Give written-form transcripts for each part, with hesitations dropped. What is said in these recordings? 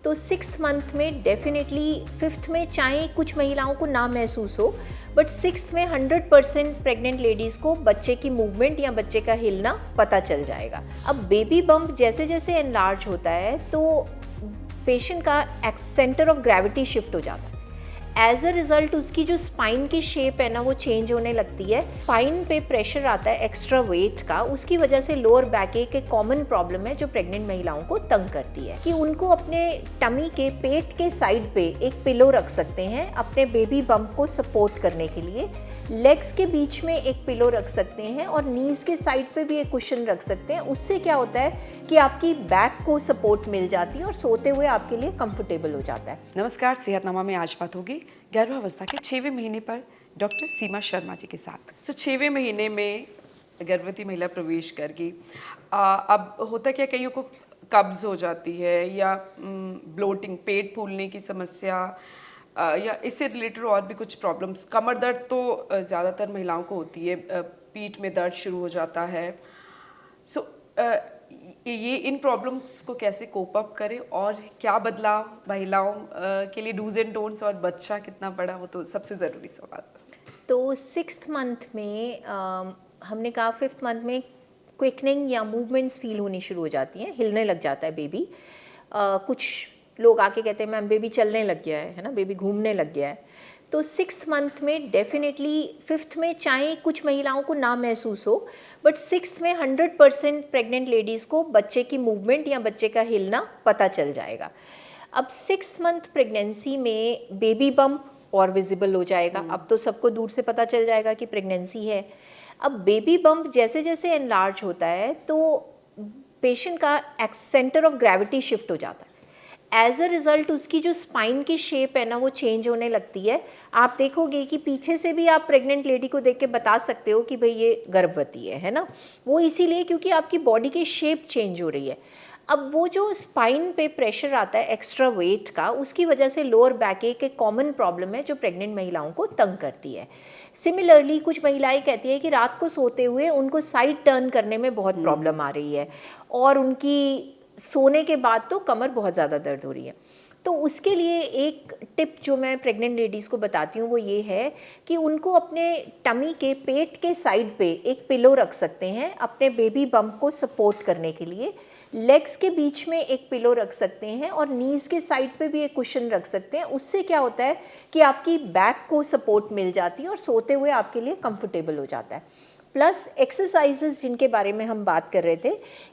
तो 6th month में definitely, 5th में चाहे कुछ महिलाओं को ना महसूस हो, बट 6th में 100% प्रेग्नेंट लेडीज़ को बच्चे की मूवमेंट या बच्चे का हिलना पता चल जाएगा। अब बेबी बम्प जैसे जैसे एनलार्ज होता है तो पेशेंट का सेंटर ऑफ ग्रेविटी शिफ्ट हो जाता है। एज अ रिजल्ट उसकी जो स्पाइन की शेप है ना वो चेंज होने लगती है। स्पाइन पे प्रेशर आता है एक्स्ट्रा वेट का, उसकी वजह से लोअर बैक एक कॉमन प्रॉब्लम है जो प्रेग्नेंट महिलाओं को तंग करती है। कि उनको अपने टमी के पेट के साइड पे एक पिलो रख सकते हैं अपने बेबी बम्प को सपोर्ट करने के लिए। लेग्स के बीच में एक पिलो रख सकते हैं और नीज के साइड पे भी एक कुशन रख सकते हैं। उससे क्या होता है कि आपकी बैक को सपोर्ट मिल जाती है और सोते हुए आपके लिए कंफर्टेबल हो जाता है। नमस्कार, सेहतनामा में आज बात होगी गर्भावस्था के 6वें महीने पर डॉक्टर सीमा शर्मा जी के साथ। 6वें महीने में गर्भवती महिला प्रवेश करगी। अब होता क्या, कईयों को कब्ज हो जाती है या ब्लोटिंग, पेट फूलने की समस्या, या इससे रिलेटेड और भी कुछ प्रॉब्लम्स। कमर दर्द तो ज़्यादातर महिलाओं को होती है, पीठ में दर्द शुरू हो जाता है। सो ये इन प्रॉब्लम्स को कैसे कोप अप करें और क्या बदलाव महिलाओं के लिए, डूज एंड डोंट्स, और बच्चा कितना बड़ा, वो तो सबसे ज़रूरी सवाल। तो 6th मंथ में हमने कहा 5th मंथ में क्विकनिंग या मूवमेंट्स फील होनी शुरू हो जाती हैं, हिलने लग जाता है बेबी। कुछ लोग आके कहते हैं मैम बेबी चलने लग गया है ना, बेबी घूमने लग गया है। तो 6th मंथ में डेफिनेटली, 5th में चाहे कुछ महिलाओं को ना महसूस हो, बट 6th में 100% प्रेग्नेंट लेडीज़ को बच्चे की मूवमेंट या बच्चे का हिलना पता चल जाएगा। अब 6th मंथ प्रेगनेंसी में बेबी बम्प और विजिबल हो जाएगा। अब तो सबको दूर से पता चल जाएगा कि प्रेगनेंसी है। अब बेबी बम्प जैसे जैसे एनलार्ज होता है तो पेशेंट का सेंटर ऑफ ग्रेविटी शिफ्ट हो जाता है। एज अ रिजल्ट उसकी जो स्पाइन की शेप है ना वो चेंज होने लगती है। आप देखोगे कि पीछे से भी आप प्रेग्नेंट लेडी को देख के बता सकते हो कि भाई ये गर्भवती है ना। वो इसीलिए क्योंकि आपकी बॉडी की शेप चेंज हो रही है। अब वो जो स्पाइन पे प्रेशर आता है एक्स्ट्रा वेट का, उसकी वजह से लोअर बैक एक कॉमन प्रॉब्लम है जो प्रेग्नेंट महिलाओं को तंग करती है। सिमिलरली कुछ महिलाएं कहती है कि रात को सोते हुए उनको साइड टर्न करने में बहुत प्रॉब्लम आ रही है और उनकी सोने के बाद तो कमर बहुत ज़्यादा दर्द हो रही है। तो उसके लिए एक टिप जो मैं प्रेग्नेंट लेडीज़ को बताती हूँ वो ये है कि उनको अपने टमी के पेट के साइड पे एक पिलो रख सकते हैं अपने बेबी बम्प को सपोर्ट करने के लिए। लेग्स के बीच में एक पिलो रख सकते हैं और नीज के साइड पे भी एक कुशन रख सकते हैं। उससे क्या होता है कि आपकी बैक को सपोर्ट मिल जाती है और सोते हुए आपके लिए कंफर्टेबल हो जाता है। प्लस एक्सरसाइजेज जिनके बारे में हम बात कर रहे थे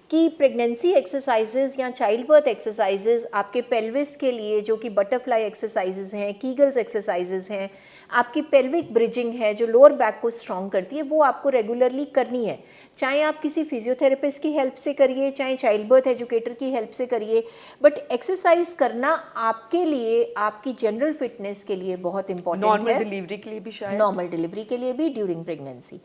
कि प्रेगनेंसी एक्सरसाइजेज या चाइल्ड बर्थ एक्सरसाइजेज आपके पेल्विस के लिए, जो कि बटरफ्लाई एक्सरसाइजेज हैं, कीगल्स एक्सरसाइजेज हैं, आपकी पेल्विक ब्रिजिंग है जो लोअर बैक को स्ट्रॉन्ग करती है, वो आपको रेगुलरली करनी है। चाहे आप किसी फिजियोथेरेपिस्ट की हेल्प से करिए, चाहे चाइल्ड बर्थ एजुकेटर की हेल्प से करिए, बट एक्सरसाइज करना आपके लिए, आपकी जनरल फिटनेस के लिए बहुत इंपॉर्टेंट है। नॉर्मल डिलीवरी के लिए भी, शायद नॉर्मल डिलीवरी के लिए भी, ड्यूरिंग प्रेगनेंसी।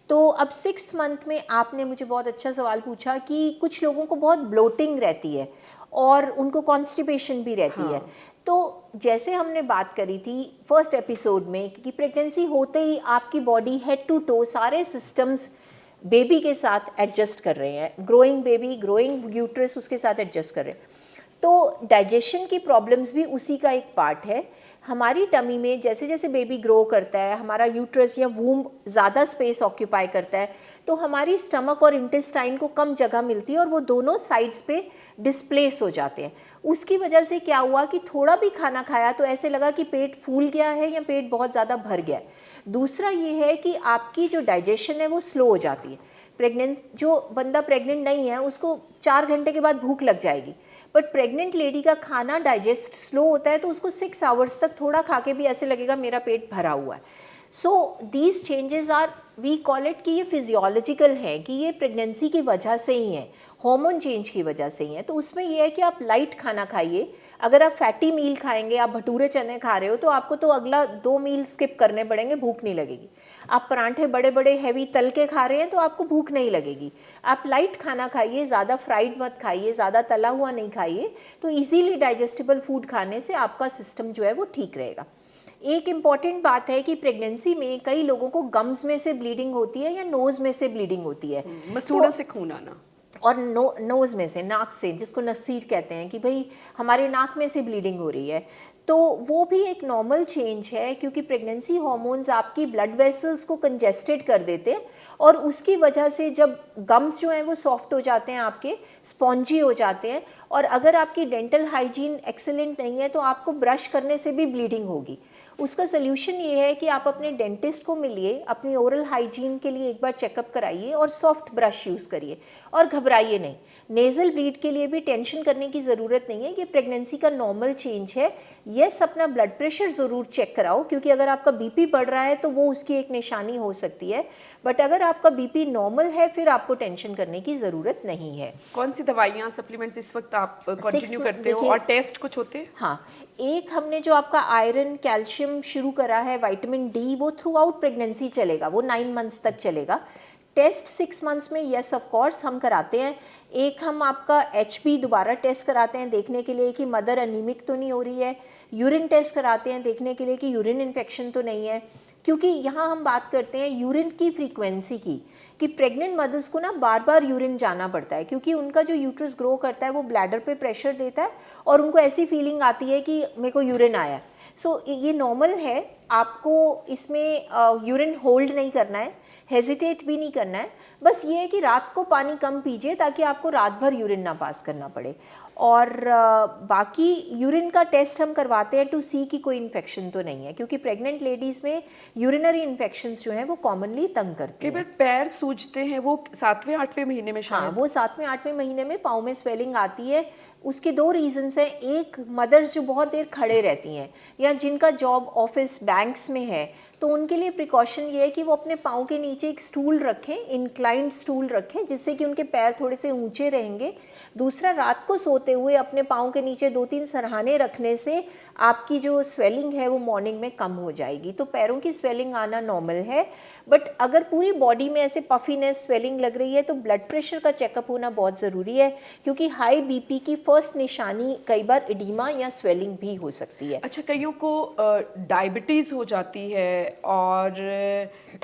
तो अब 6th मंथ में आपने मुझे बहुत अच्छा सवाल पूछा कि कुछ लोगों को बहुत ब्लोटिंग रहती है और उनको कॉन्स्टिपेशन भी रहती है। तो जैसे हमने बात करी थी फर्स्ट एपिसोड में कि प्रेगनेंसी होते ही आपकी बॉडी हेड टू टो सारे सिस्टम्स बेबी के साथ एडजस्ट कर रहे हैं। ग्रोइंग बेबी, ग्रोइंग यूट्रस उसके साथ एडजस्ट कर रहे हैं। तो डाइजेशन की प्रॉब्लम्स भी उसी का एक पार्ट है। हमारी टमी में जैसे जैसे बेबी ग्रो करता है, हमारा यूट्रस या वूम्ब ज़्यादा स्पेस ऑक्यूपाई करता है, तो हमारी स्टमक और इंटेस्टाइन को कम जगह मिलती है और वो दोनों साइड्स पे डिस्प्लेस हो जाते हैं। उसकी वजह से क्या हुआ कि थोड़ा भी खाना खाया तो ऐसे लगा कि पेट फूल गया है या पेट बहुत ज़्यादा भर गया है। दूसरा ये है कि आपकी जो डाइजेशन है वो स्लो हो जाती है। जो बंदा प्रेग्नेंट नहीं है उसको 4 घंटे के बाद भूख लग जाएगी, बट प्रेग्नेंट लेडी का खाना डाइजेस्ट स्लो होता है तो उसको 6 आवर्स तक थोड़ा खा के भी ऐसे लगेगा मेरा पेट भरा हुआ है। So these changes are, we call it कि ये फिजियोलॉजिकल है, कि ये प्रेगनेंसी की वजह से ही है, हार्मोन चेंज की वजह से ही है। तो उसमें ये है कि आप लाइट खाना खाइए। अगर आप फैटी मील खाएंगे, आप भटूरे चने खा रहे हो तो आपको तो अगला 2 मील स्किप करने पड़ेंगे, भूख नहीं लगेगी। आप परांठे बड़े बड़े हैवी तल के खा रहे हैं तो आपको भूख नहीं लगेगी। आप लाइट खाना खाइए, ज़्यादा फ्राइड मत खाइए, ज़्यादा तला हुआ नहीं खाइए, तो इजीली डाइजेस्टिबल फूड खाने से आपका सिस्टम जो है वो ठीक रहेगा। एक इम्पॉर्टेंट बात है कि प्रेगनेंसी में कई लोगों को गम्स में से ब्लीडिंग होती है या नोज़ में से ब्लीडिंग होती है। मसूड़ों से खून आना। और नोज़ में से, नाक से, जिसको नसीर कहते हैं कि भाई हमारे नाक में से ब्लीडिंग हो रही है, तो वो भी एक नॉर्मल चेंज है, क्योंकि प्रेगनेंसी हार्मोन्स आपकी ब्लड वेसल्स को कंजेस्टेड कर देते हैं और उसकी वजह से जब गम्स जो हैं वो सॉफ्ट हो जाते हैं, आपके स्पॉन्जी हो जाते हैं, और अगर आपकी डेंटल हाइजीन एक्सेलेंट नहीं है तो आपको ब्रश करने से भी ब्लीडिंग होगी। उसका सल्यूशन ये है कि आप अपने डेंटिस्ट को मिलिए, अपनी ओरल हाइजीन के लिए एक बार चेकअप कराइए और सॉफ्ट ब्रश यूज़ करिए और घबराइए नहीं। नेज़ल ब्लीड के लिए भी टेंशन करने की ज़रूरत नहीं है, ये प्रेगनेंसी का नॉर्मल चेंज है। यस, अपना ब्लड प्रेशर ज़रूर चेक कराओ, क्योंकि अगर आपका बीपी बढ़ रहा है तो वो उसकी एक निशानी हो सकती है, बट अगर आपका बीपी नॉर्मल है फिर आपको टेंशन करने की ज़रूरत नहीं है। कौन सी दवाइयाँ सप्लीमेंट्स इस वक्त आप कंटिन्यू करते हो देखिए, और टेस्ट कुछ होते हैं? हाँ, एक हमने जो आपका आयरन कैल्शियम शुरू करा है, विटामिन डी, वो थ्रू आउट प्रेगनेंसी चलेगा, वो 9 मंथ्स तक चलेगा। टेस्ट 6 मंथ्स में यस ऑफ कोर्स हम कराते हैं। एक हम आपका HB दोबारा टेस्ट कराते हैं देखने के लिए कि मदर अनीमिक तो नहीं हो रही है। यूरिन टेस्ट कराते हैं देखने के लिए कि यूरिन इन्फेक्शन तो नहीं है, क्योंकि यहाँ हम बात करते हैं यूरिन की फ्रीक्वेंसी की, कि प्रेग्नेंट मदर्स को ना बार बार यूरिन जाना पड़ता है, क्योंकि उनका जो यूट्रस ग्रो करता है वो ब्लैडर पे प्रेशर देता है और उनको ऐसी फीलिंग आती है कि मेरे को यूरिन आया। सो ये नॉर्मल है, आपको इसमें यूरिन होल्ड नहीं करना है, हेजिटेट भी नहीं करना है। बस ये है कि रात को पानी कम पीजिए ताकि आपको रात भर यूरिन ना पास करना पड़े। और बाकी यूरिन का टेस्ट हम करवाते हैं टू सी कि कोई इन्फेक्शन तो नहीं है, क्योंकि प्रेग्नेंट लेडीज़ में यूरिनरी इन्फेक्शंस जो हैं वो कॉमनली तंग करती कई हैं। बार पैर सूजते हैं, वो 7वें-8वें महीने में हाँ, शायद। वो 7वें-8वें महीने में पाँव में स्वेलिंग आती है। उसके 2 रीजंस हैं। एक, मदर्स जो बहुत देर खड़े रहती हैं या जिनका जॉब ऑफिस बैंक्स में है, तो उनके लिए प्रिकॉशन ये है कि वो अपने पाँव के नीचे एक स्टूल रखें, इंक्लाइंड स्टूल रखें, जिससे कि उनके पैर थोड़े से ऊंचे रहेंगे। दूसरा, रात को सोते हुए अपने पाँव के नीचे 2-3 सरहाने रखने से आपकी जो स्वेलिंग है वो मॉर्निंग में कम हो जाएगी। तो पैरों की स्वेलिंग आना नॉर्मल है, बट अगर पूरी बॉडी में ऐसे पफीनेस, स्वेलिंग लग रही है तो ब्लड प्रेशर का चेकअप होना बहुत ज़रूरी है, क्योंकि हाई बीपी की फर्स्ट निशानी कई बार एडिमा या स्वेलिंग भी हो सकती है। अच्छा, कईयों को डायबिटीज़ हो जाती है और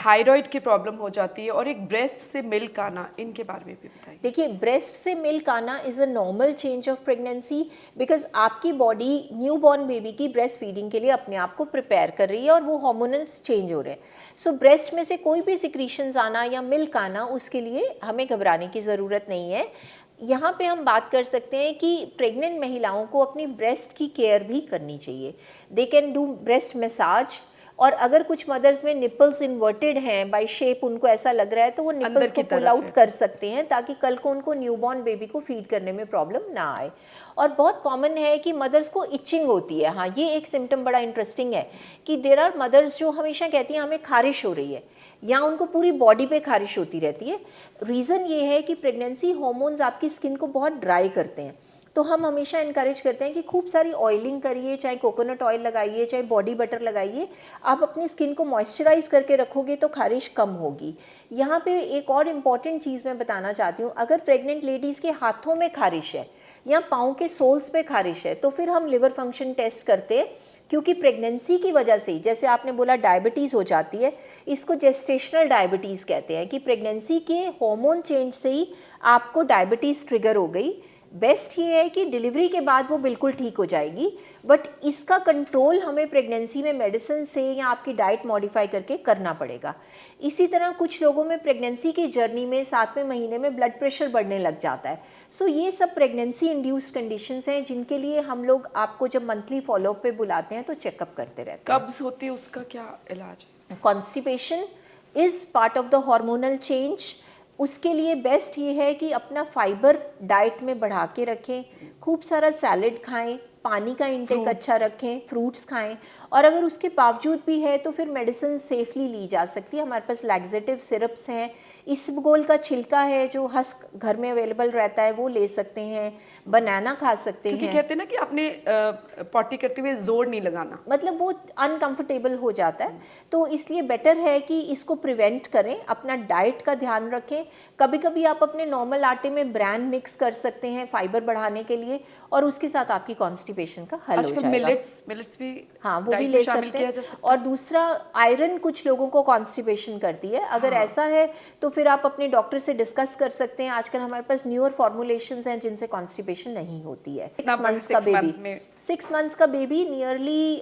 थायराइड की प्रॉब्लम हो जाती है और एक ब्रेस्ट से मिल्क आना, इनके बारे में भी बताइए। देखिए, ब्रेस्ट से मिल्क आना is a normal change of pregnancy, because आपकी बॉडी न्यू बॉर्न बेबी की ब्रेस्ट फीडिंग के लिए अपने आप को प्रिपेयर कर रही है और वो हार्मोन्स चेंज हो रहे हैं। सो ब्रेस्ट में से कोई भी सिक्रीशंस आना या मिल्क आना, उसके लिए हमें घबराने की ज़रूरत नहीं है। यहाँ पे हम बात कर सकते हैं कि प्रेग्नेंट महिलाओं को अपनी ब्रेस्ट की केयर भी करनी चाहिए। They can do breast massage, और अगर कुछ मदर्स में निपल्स इन्वर्टेड हैं बाय शेप, उनको ऐसा लग रहा है तो वो निपल्स को पुल आउट कर सकते हैं, ताकि कल को उनको न्यूबॉर्न बेबी को फीड करने में प्रॉब्लम ना आए। और बहुत कॉमन है कि मदर्स को इचिंग होती है। हाँ, ये एक सिम्टम बड़ा इंटरेस्टिंग है कि देयर आर मदर्स जो हमेशा कहती हैं हमें खारिश हो रही है, या उनको पूरी बॉडी पे खारिश होती रहती है। रीज़न ये है कि प्रेगनेंसी हार्मोन्स आपकी स्किन को बहुत ड्राई करते हैं। तो हम हमेशा इनकरेज करते हैं कि खूब सारी ऑयलिंग करिए, चाहे कोकोनट ऑयल लगाइए, चाहे बॉडी बटर लगाइए। आप अपनी स्किन को मॉइस्चराइज करके रखोगे तो खारिश कम होगी। यहाँ पे एक और इम्पॉर्टेंट चीज़ मैं बताना चाहती हूँ, अगर प्रेग्नेंट लेडीज़ के हाथों में खारिश है या पाँव के सोल्स पे खारिश है, तो फिर हम लिवर फंक्शन टेस्ट करते हैं, क्योंकि प्रेगनेंसी की वजह से, जैसे आपने बोला डायबिटीज़ हो जाती है, इसको जेस्टेशनल डायबिटीज़ कहते हैं, कि प्रेगनेंसी के हार्मोन चेंज से ही आपको डायबिटीज़ ट्रिगर हो गई। बेस्ट ये है कि डिलीवरी के बाद वो बिल्कुल ठीक हो जाएगी, बट इसका कंट्रोल हमें प्रेगनेंसी में मेडिसिन से या आपकी डाइट मॉडिफाई करके करना पड़ेगा। इसी तरह कुछ लोगों में प्रेगनेंसी की जर्नी में 7वें महीने में ब्लड प्रेशर बढ़ने लग जाता है। सो ये सब प्रेगनेंसी इंड्यूस्ड कंडीशंस हैं, जिनके लिए हम लोग आपको जब मंथली फॉलोअप पे बुलाते हैं तो चेकअप करते रहते हैं। कब्ज होती है, उसका क्या इलाज है? Constipation is part of the hormonal change. उसके लिए बेस्ट ये है कि अपना फाइबर डाइट में बढ़ा के रखें, खूब सारा सैलेड खाएं, पानी का इंटेक अच्छा रखें, फ्रूट्स खाएं, और अगर उसके बावजूद भी है तो फिर मेडिसिन सेफली ली जा सकती है। हमारे पास लैक्सेटिव सिरप्स हैं, इसबगोल का छिलका है जो हस्क घर में अवेलेबल रहता है, वो ले सकते हैं, बनाना खा सकते क्योंकि हैं। कहते हैं ना कि आपने पॉटी करते हुए जोर नहीं लगाना, मतलब वो अनकंफर्टेबल हो जाता है, तो इसलिए बेटर है कि इसको प्रिवेंट करें, अपना डाइट का ध्यान रखें। कभी कभी आप अपने नॉर्मल आटे में ब्रांड मिक्स कर सकते हैं फाइबर बढ़ाने के लिए, और उसके साथ आपकी कॉन्स्टिपेशन का हल हो आजकल जाएगा। मिलेट्स भी हाँ, वो भी डाइट ले में शामिल सकते किया हैं। जा सकता और दूसरा, आयरन कुछ लोगों को कॉन्स्टिपेशन करती है, अगर ऐसा है तो फिर आप अपने डॉक्टर से डिस्कस कर सकते हैं। आजकल हमारे पास न्यूअर फॉर्मुलेशंस हैं जिनसे कॉन्स्टिपेशन नहीं होती है। 6 मंथ्स का 6 बेबी, month में 6 मंथ्स का बेबी नियरली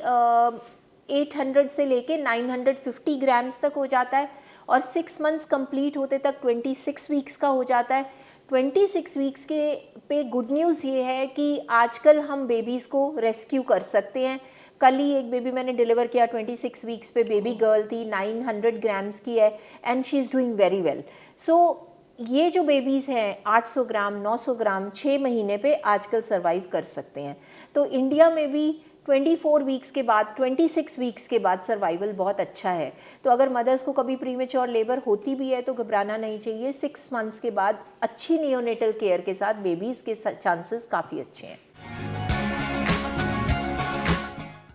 800 से लेके 950 ग्राम्स तक हो जाता है और 6 मंथ्स कंप्लीट होते तक 26 वीक्स का हो जाता है। 26 वीक्स के पे गुड न्यूज़ ये है कि आजकल हम बेबीज़ को रेस्क्यू कर सकते हैं। कल ही एक बेबी मैंने डिलीवर किया 26 वीक्स पे, बेबी गर्ल थी, 900 ग्राम्स की है and she is doing very well. So ये जो बेबीज़ हैं 800 ग्राम 900 ग्राम 6 महीने पे आजकल सर्वाइव कर सकते हैं। तो इंडिया में भी 24 वीक्स के बाद 26 वीक्स के बाद सर्वाइवल बहुत अच्छा है। तो अगर मदर्स को कभी प्रीमेच्योर लेबर होती भी है तो घबराना नहीं चाहिए। 6 मंथ्स के बाद अच्छी नियोनेटल केयर के साथ बेबीज़ के चांसेस काफ़ी अच्छे हैं।